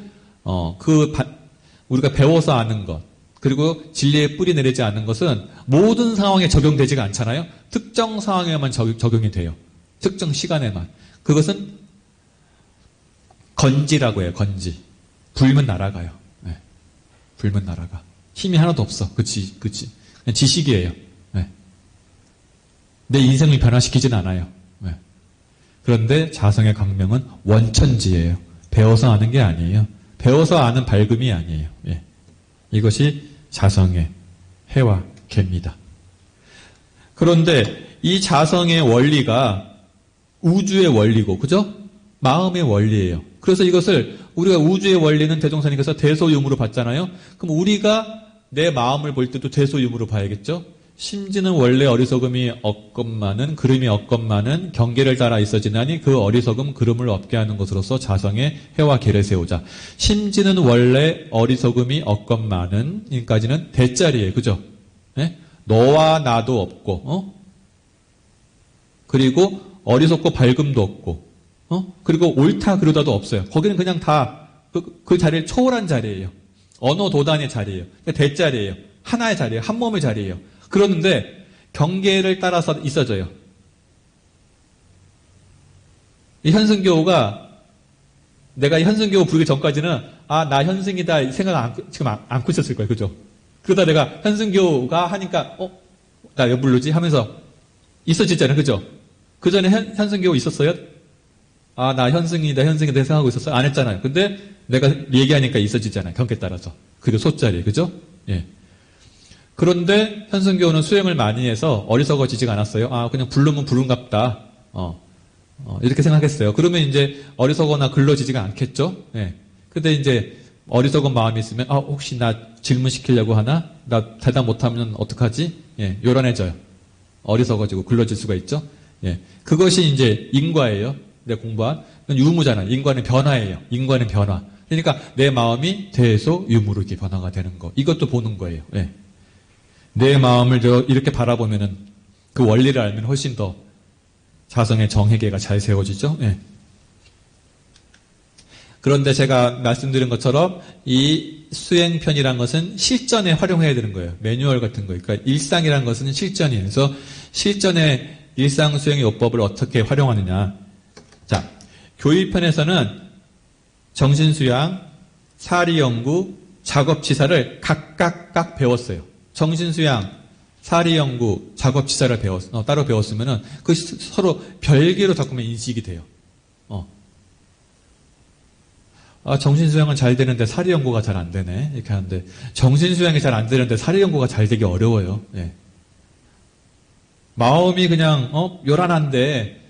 Speaker 3: 우리가 배워서 아는 것 그리고 진리의 뿌리 내리지 않는 것은 모든 상황에 적용되지가 않잖아요. 특정 상황에만 적용이 돼요. 특정 시간에만. 그것은 건지라고 해요. 건지. 불면 날아가요. 네. 불면 날아가. 힘이 하나도 없어. 그치. 그냥 지식이에요. 네. 내 인생을 변화시키진 않아요. 네. 그런데 자성의 강명은 원천지예요. 배워서 아는 게 아니에요. 배워서 아는 밝음이 아니에요. 예. 이것이 자성의 해와 개입니다. 그런데 이 자성의 원리가 우주의 원리고, 그죠? 마음의 원리예요. 그래서 이것을 우리가 우주의 원리는 대종사님께서 대소유무로 봤잖아요. 그럼 우리가 내 마음을 볼 때도 대소유무로 봐야겠죠? 심지는 원래 어리석음이 없건만은 그름이 없건만은 경계를 따라 있어지나니 그 어리석음 그름을 없게 하는 것으로서 자성의 해와 개를 세우자. 심지는 원래 어리석음이 없건만은 여기까지는 대자리예요. 그죠? 네? 너와 나도 없고 그리고 어리석고 밝음도 없고 그리고 옳다 그르다도 없어요. 거기는 그냥 다 그 자리를 초월한 자리예요. 언어 도단의 자리예요. 그러니까 대자리예요. 하나의 자리예요. 한 몸의 자리예요. 그러는데 경계를 따라서 있어져요. 이 현승교가 내가 현승교 부르기 전까지는 나 현승이다 이 생각 지금 안고 있었을 거예요. 그죠? 그러다 내가 현승교가 하니까 나 왜 부르지? 하면서 있어지잖아요. 그죠? 그 전에 현승교 있었어요? 나 현승이다 생각하고 있었어요? 안 했잖아요. 근데 내가 얘기하니까 있어지잖아요. 경계에 따라서. 그리고 소자리. 그죠? 예. 그런데 현승교는 수행을 많이 해서 어리석어지지가 않았어요. 그냥 부르면 부른갑다. 이렇게 생각했어요. 그러면 이제 어리석거나 글러지지가 않겠죠? 예. 근데 이제 어리석은 마음이 있으면, 혹시 나 질문시키려고 하나? 나 대답 못하면 어떡하지? 예. 요란해져요. 어리석어지고 글러질 수가 있죠? 예. 그것이 이제 인과예요. 내 공부한. 유무잖아. 인과는 변화예요. 인과는 변화. 그러니까 내 마음이 대소 유무로 이렇게 변화가 되는 거. 이것도 보는 거예요. 예. 내 마음을 이렇게 바라보면은 그 원리를 알면 훨씬 더 자성의 정회계가 잘 세워지죠. 예. 그런데 제가 말씀드린 것처럼 이 수행편이란 것은 실전에 활용해야 되는 거예요. 매뉴얼 같은 거. 그러니까 일상이란 것은 실전이에요. 그래서 실전에 일상 수행의 요법을 어떻게 활용하느냐. 자, 교의편에서는 정신수양, 사리연구, 작업치사를 각각 배웠어요. 정신수양, 사리연구, 작업치사를 따로 배웠으면은 그 서로 별개로 자꾸만 인식이 돼요. 정신수양은 잘 되는데 사리연구가 잘 안 되네. 이렇게 하는데 정신수양이 잘 안 되는데 사리연구가 잘 되기 어려워요. 예. 마음이 그냥 요란한데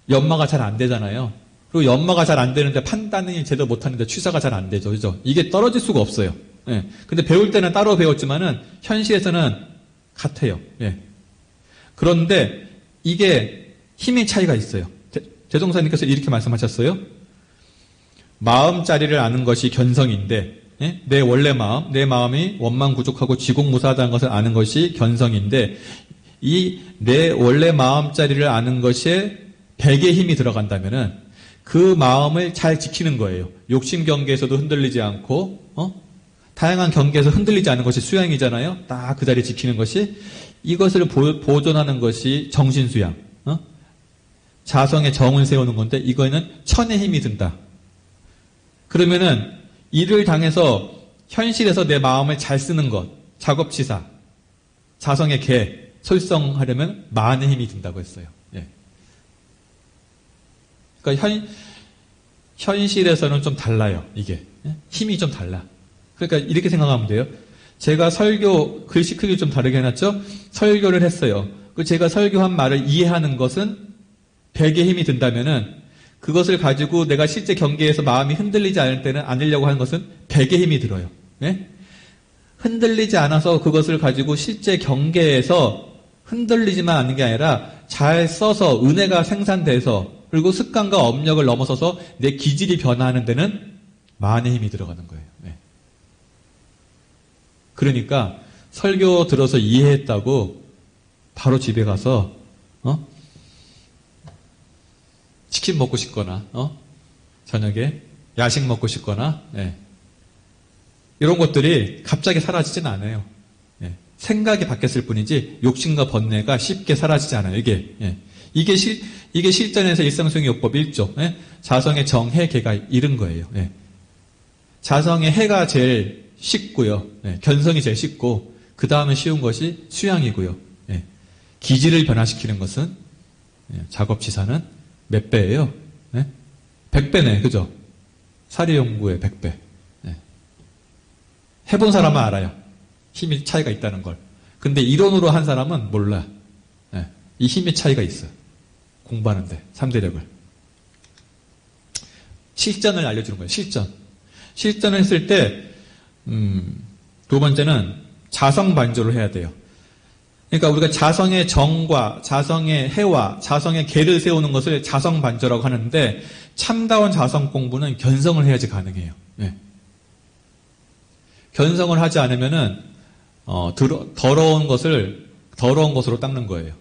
Speaker 3: 연마가 잘 안 되잖아요. 그리고 연마가 잘 안 되는데 판단이 제대로 못하는데 취사가 잘 안 되죠. 그죠? 이게 떨어질 수가 없어요. 예. 근데 배울 때는 따로 배웠지만은 현실에서는 같아요. 예. 그런데 이게 힘의 차이가 있어요. 대종사님께서 이렇게 말씀하셨어요. 마음자리를 아는 것이 견성인데, 예? 내 원래 마음, 내 마음이 원망구족하고 지공무사하다는 것을 아는 것이 견성인데, 이 내 원래 마음자리를 아는 것에 백의 힘이 들어간다면은 그 마음을 잘 지키는 거예요. 욕심 경계에서도 흔들리지 않고, 다양한 경계에서 흔들리지 않는 것이 수양이잖아요. 딱 그 자리에 지키는 것이, 이것을 보존하는 것이 정신수양, 자성의 정을 세우는 건데, 이거에는 천의 힘이 든다. 그러면은 이를 당해서 현실에서 내 마음을 잘 쓰는 것, 작업치사, 자성의 개, 솔성하려면 만의 힘이 든다고 했어요. 예. 그러니까 현실에서는 좀 달라요. 이게 힘이 좀 달라. 그러니까 이렇게 생각하면 돼요. 제가 설교 글씨 크기 좀 다르게 해놨죠. 설교를 했어요. 제가 설교한 말을 이해하는 것은 백의 힘이 든다면은 그것을 가지고 내가 실제 경계에서 마음이 흔들리지 않을 때는 않으려고 하는 것은 백의 힘이 들어요. 네? 흔들리지 않아서 그것을 가지고 실제 경계에서 흔들리지만 않는 게 아니라 잘 써서 은혜가 생산돼서 그리고 습관과 업력을 넘어서서 내 기질이 변화하는 데는 만의 힘이 들어가는 거예요. 네. 그러니까 설교 들어서 이해했다고 바로 집에 가서 치킨 먹고 싶거나 저녁에 야식 먹고 싶거나 이런 것들이 갑자기 사라지진 않아요. 생각이 바뀌었을 뿐이지 욕심과 번뇌가 쉽게 사라지지 않아요. 이게 실전에서 일상수행 요법 1조 자성의 정해 개가 이른 거예요. 자성의 해가 제일 쉽고요. 견성이 제일 쉽고 그 다음에 쉬운 것이 수양이고요. 기질을 변화시키는 것은 작업치사는 몇 배예요? 100배네. 그죠? 사리연구의 100배. 해본 사람은 알아요. 힘이 차이가 있다는 걸. 근데 이론으로 한 사람은 몰라. 이 힘의 차이가 있어요. 공부하는데 3대력을. 실전을 알려주는 거예요. 실전을 했을 때 두 번째는 자성반조를 해야 돼요. 그러니까 우리가 자성의 정과 자성의 해와 자성의 계를 세우는 것을 자성반조라고 하는데 참다운 자성 공부는 견성을 해야지 가능해요. 견성을 하지 않으면은 더러운 것으로 닦는 거예요.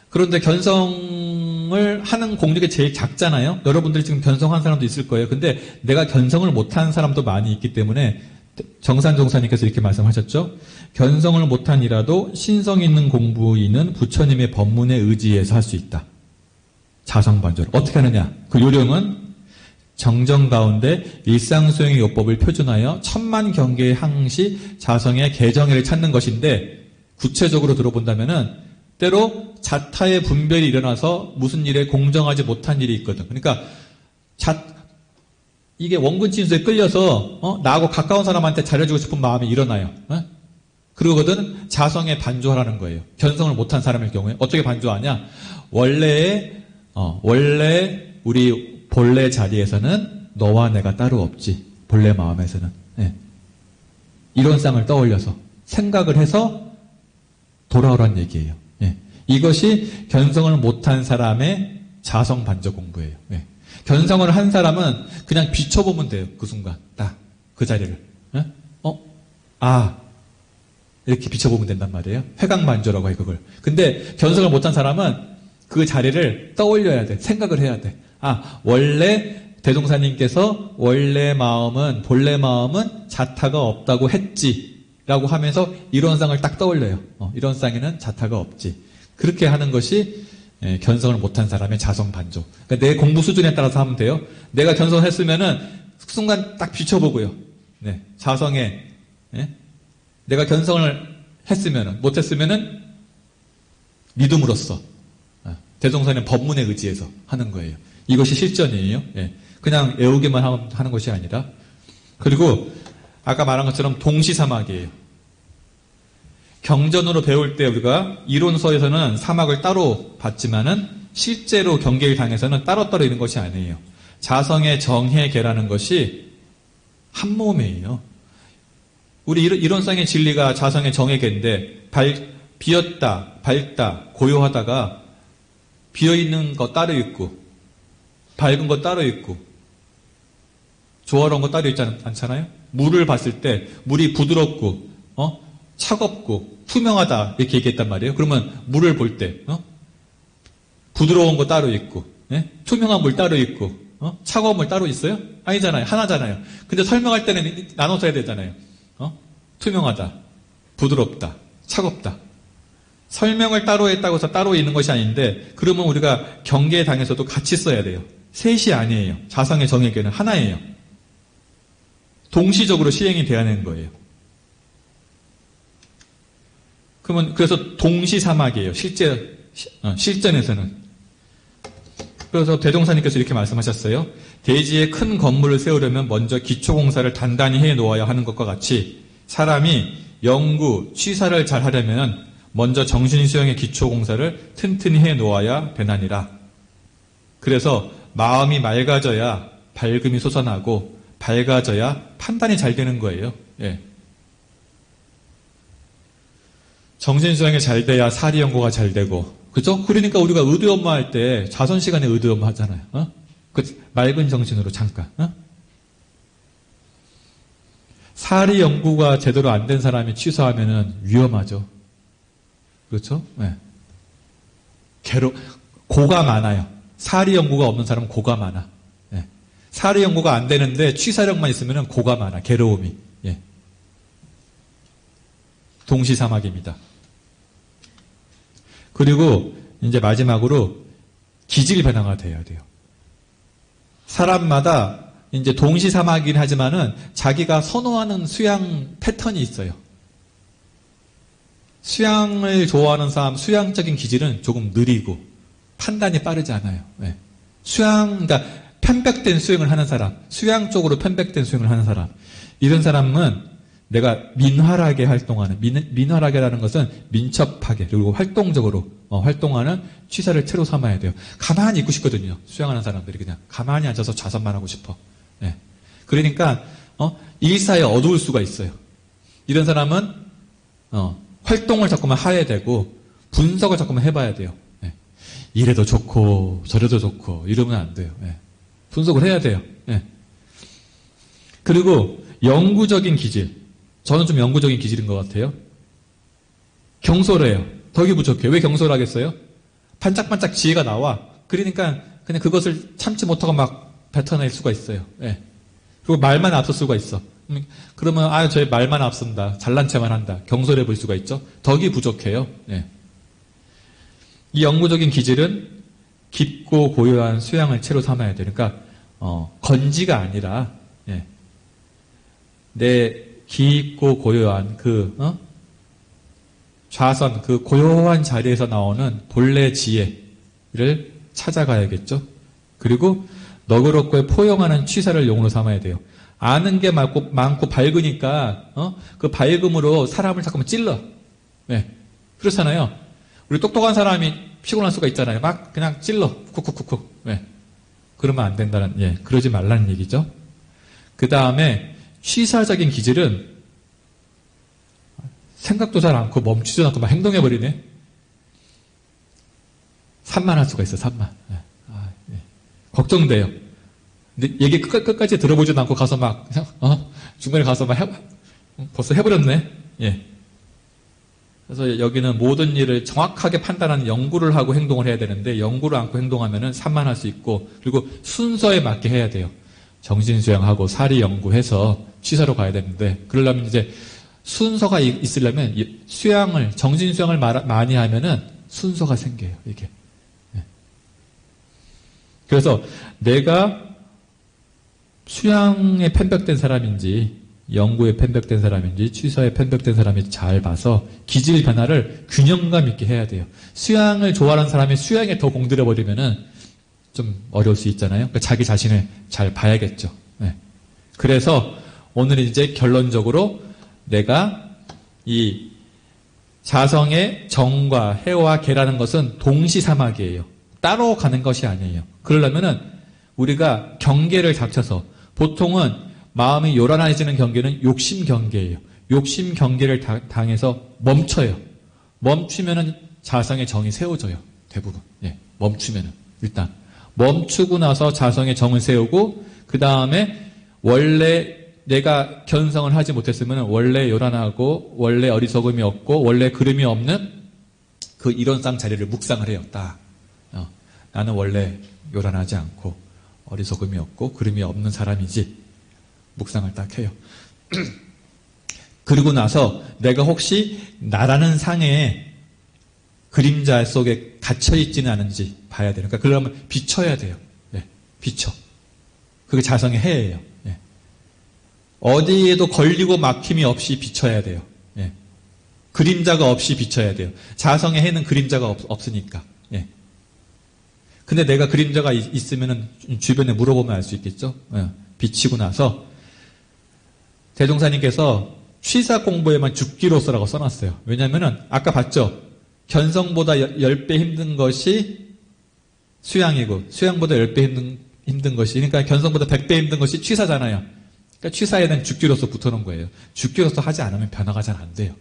Speaker 3: 그런데 견성을 하는 공력이 제일 작잖아요. 여러분들이 지금 견성한 사람도 있을 거예요. 근데 내가 견성을 못하는 사람도 많이 있기 때문에 정산종사님께서 이렇게 말씀하셨죠. 견성을 못한이라도 신성 있는 공부인은 부처님의 법문에 의지해서 할 수 있다. 자성반조를. 어떻게 하느냐? 그 요령은 정정 가운데 일상수행의 요법을 표준하여 천만 경계의 항시 자성의 개정애를 찾는 것인데, 구체적으로 들어본다면은 때로 자타의 분별이 일어나서 무슨 일에 공정하지 못한 일이 있거든. 그러니까 이게 원근 진수에 끌려서 나하고 가까운 사람한테 잘해주고 싶은 마음이 일어나요. 그러거든 자성에 반조하라는 거예요. 견성을 못한 사람일 경우에 어떻게 반조하냐? 원래 우리 본래 자리에서는 너와 내가 따로 없지. 본래 마음에서는. 이런 쌍을 떠올려서 생각을 해서 돌아오란 얘기예요. 이것이 견성을 못한 사람의 자성 반조 공부예요. 견성을 한 사람은 그냥 비춰보면 돼요. 그 순간 딱 그 자리를 이렇게 비춰보면 된단 말이에요. 회광반조라고 해요, 그걸. 근데 견성을 못한 사람은 그 자리를 떠올려야 돼. 생각을 해야 돼. 원래 대동사님께서 원래 마음은, 본래 마음은 자타가 없다고 했지라고 하면서 이런 쌍을 딱 떠올려요. 이런 쌍에는 자타가 없지. 그렇게 하는 것이 견성을 못한 사람의 자성반조. 그러니까 내 공부 수준에 따라서 하면 돼요. 내가 견성을 했으면은 순간 딱 비춰보고요. 자성에 내가 견성을 했으면은, 못했으면은 믿음으로써 대종사님 법문에 의지해서 하는 거예요. 이것이 실전이에요. 그냥 외우기만 하는 것이 아니라. 그리고 아까 말한 것처럼 동시사막이에요. 경전으로 배울 때 우리가 이론서에서는 사막을 따로 봤지만은 실제로 경계를 당해서는 따로따로 있는 것이 아니에요. 자성의 정해계라는 것이 한 몸이에요. 우리 이론상의 진리가 자성의 정해계인데 비었다, 밝다, 고요하다가 비어있는 거 따로 있고 밝은 거 따로 있고 조화로운 거 따로 있지 않잖아요? 물을 봤을 때 물이 부드럽고 차갑고 투명하다 이렇게 얘기했단 말이에요. 그러면 물을 볼 때 부드러운 거 따로 있고 투명한 물 따로 있고 차가운 물 따로 있어요? 아니잖아요. 하나잖아요. 근데 설명할 때는 나눠서 해야 되잖아요. 투명하다, 부드럽다, 차갑다. 설명을 따로 했다고 해서 따로 있는 것이 아닌데, 그러면 우리가 경계에 당해서도 같이 써야 돼요. 셋이 아니에요. 자성의 정의계는 하나예요. 동시적으로 시행이 돼야 하는 거예요. 그러면 그래서 동시사막이에요. 실전에서는. 그래서 대종사님께서 이렇게 말씀하셨어요. 대지에 큰 건물을 세우려면 먼저 기초공사를 단단히 해놓아야 하는 것과 같이 사람이 연구, 취사를 잘 하려면 먼저 정신수양의 기초공사를 튼튼히 해놓아야 되나니라. 그래서 마음이 맑아져야 밝음이 솟아나고 밝아져야 판단이 잘 되는 거예요. 정신수양이 잘 돼야 사리연구가 잘 되고, 그죠? 그러니까 우리가 의도연마 할 때 자선 시간에 의도연마 하잖아요. 그 맑은 정신으로 잠깐. 사리 연구가 제대로 안 된 사람이 취소하면은 위험하죠. 그렇죠? 고가 많아요. 사리 연구가 없는 사람은 고가 많아. 사리 연구가 안 되는데 취사력만 있으면은 고가 많아. 괴로움이. 동시사막입니다. 그리고 이제 마지막으로 기질 변화가 돼야 돼요. 사람마다 이제 동시사막이긴 하지만은 자기가 선호하는 수양 패턴이 있어요. 수양을 좋아하는 사람, 수양적인 기질은 조금 느리고 판단이 빠르지 않아요. 그러니까 편백된 수행을 하는 사람, 수양 쪽으로 편백된 수행을 하는 사람, 이런 사람은 내가 민활하게 활동하는, 민활하게라는 것은 민첩하게, 그리고 활동적으로 활동하는 취사를 채로 삼아야 돼요. 가만히 있고 싶거든요. 수양하는 사람들이 그냥 가만히 앉아서 좌선만 하고 싶어. 그러니까 일사에 어두울 수가 있어요. 이런 사람은 활동을 자꾸만 해야 되고 분석을 자꾸만 해봐야 돼요. 이래도 좋고 저래도 좋고 이러면 안 돼요. 분석을 해야 돼요. 그리고 영구적인 기질, 저는 좀 영구적인 기질인 것 같아요. 경솔해요. 덕이 부족해요. 왜 경솔하겠어요? 반짝반짝 지혜가 나와. 그러니까 그냥 그것을 참지 못하고 막 뱉어낼 수가 있어요. 그리고 말만 앞설 수가 있어. 그러면 저희 말만 앞선다. 잘난 체만 한다. 경솔해 보일 수가 있죠. 덕이 부족해요. 이 영구적인 기질은 깊고 고요한 수양을 채로 삼아야 돼요. 그러니까 건지가 아니라 예. 내 깊고 고요한 좌선 그 고요한 자리에서 나오는 본래 지혜를 찾아가야겠죠. 그리고 너그럽고 포용하는 취사를 용으로 삼아야 돼요. 아는 게 많고 밝으니까 그 밝음으로 사람을 잠깐만 찔러. 네. 그렇잖아요. 우리 똑똑한 사람이 피곤할 수가 있잖아요. 막 그냥 찔러. 쿡쿡쿡쿡. 네. 그러면 안 된다는, 그러지 말라는 얘기죠. 그 다음에 취사적인 기질은 생각도 잘 않고 멈추지도 않고 막 행동해버리네. 산만할 수가 있어, 산만. 걱정돼요. 근데 얘기 끝까지 들어보지도 않고 가서 막, 중간에 가서 막 벌써 해버렸네. 예. 그래서 여기는 모든 일을 정확하게 판단하는 연구를 하고 행동을 해야 되는데, 연구를 않고 행동하면은 산만할 수 있고, 그리고 순서에 맞게 해야 돼요. 정신수양하고 사리 연구해서 취사로 가야 되는데, 그러려면 이제 순서가 있으려면 수양을, 정신수양을 많이 하면은 순서가 생겨요, 이게. 예. 그래서 내가 수양에 편벽된 사람인지 연구에 편벽된 사람인지 취사에 편벽된 사람인지 잘 봐서 기질 변화를 균형감 있게 해야 돼요. 수양을 좋아하는 사람이 수양에 더 공들여버리면은 좀 어려울 수 있잖아요. 그러니까 자기 자신을 잘 봐야겠죠. 네. 그래서 오늘 이제 결론적으로 내가 이 자성의 정과 해와 개라는 것은 동시사막이에요. 따로 가는 것이 아니에요. 그러려면은 우리가 경계를 잡쳐서 보통은 마음이 요란해지는 경계는 욕심 경계예요. 욕심 경계를 당해서 멈춰요. 멈추면은 자성의 정이 세워져요. 대부분. 예, 멈추면은. 일단. 멈추고 나서 자성의 정을 세우고, 그 다음에 원래 내가 견성을 하지 못했으면 원래 요란하고, 원래 어리석음이 없고, 원래 그름이 없는 그 이론상 자리를 묵상을 해요. 딱. 나는 원래 요란하지 않고, 어리석음이 없고 그림이 없는 사람이지. 묵상을 딱 해요. 그리고 나서 내가 혹시 나라는 상에 그림자 속에 갇혀있지는 않은지 봐야 돼요. 그러니까 그러면 비춰야 돼요. 예, 비춰. 그게 자성의 해예요. 예. 어디에도 걸리고 막힘이 없이 비춰야 돼요. 예. 그림자가 없이 비춰야 돼요. 자성의 해는 그림자가 없으니까. 예. 근데 내가 그림자가 있으면은 주변에 물어보면 알 수 있겠죠? 예. 비치고 나서 대종사님께서 취사 공부에만 죽기로서라고 써놨어요. 왜냐면은 아까 봤죠? 견성보다 10배 힘든 것이 수양이고 수양보다 10배 힘든 것이, 그러니까 견성보다 100배 힘든 것이 취사잖아요. 그러니까 취사에는 죽기로서 붙어놓은 거예요. 죽기로서 하지 않으면 변화가 잘 안 돼요.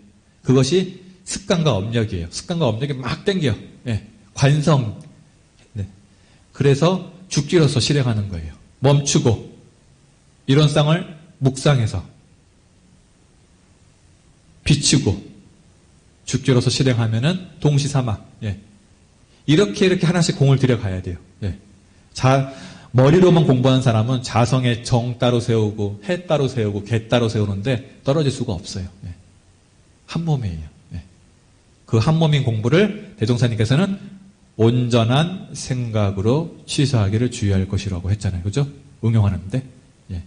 Speaker 3: 그것이 습관과 업력이에요. 습관과 업력이 막 땡겨. 예. 관성. 네. 그래서 죽기로서 실행하는 거예요. 멈추고 이론상을 묵상해서 비추고 죽기로서 실행하면은 동시사막. 예. 이렇게 하나씩 공을 들여가야 돼요. 예. 머리로만 공부하는 사람은 자성의 정 따로 세우고 해 따로 세우고 개 따로 세우는데 떨어질 수가 없어요. 예. 한 몸이에요. 예. 그 한 몸인 공부를 대종사님께서는 온전한 생각으로 취사하기를 주의할 것이라고 했잖아요. 그죠? 응용하는데. 예.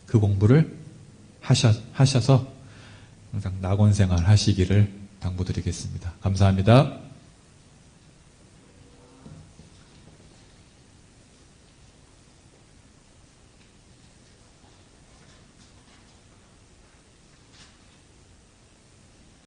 Speaker 3: 그 공부를 하셔서 항상 낙원생활 하시기를 당부드리겠습니다. 감사합니다.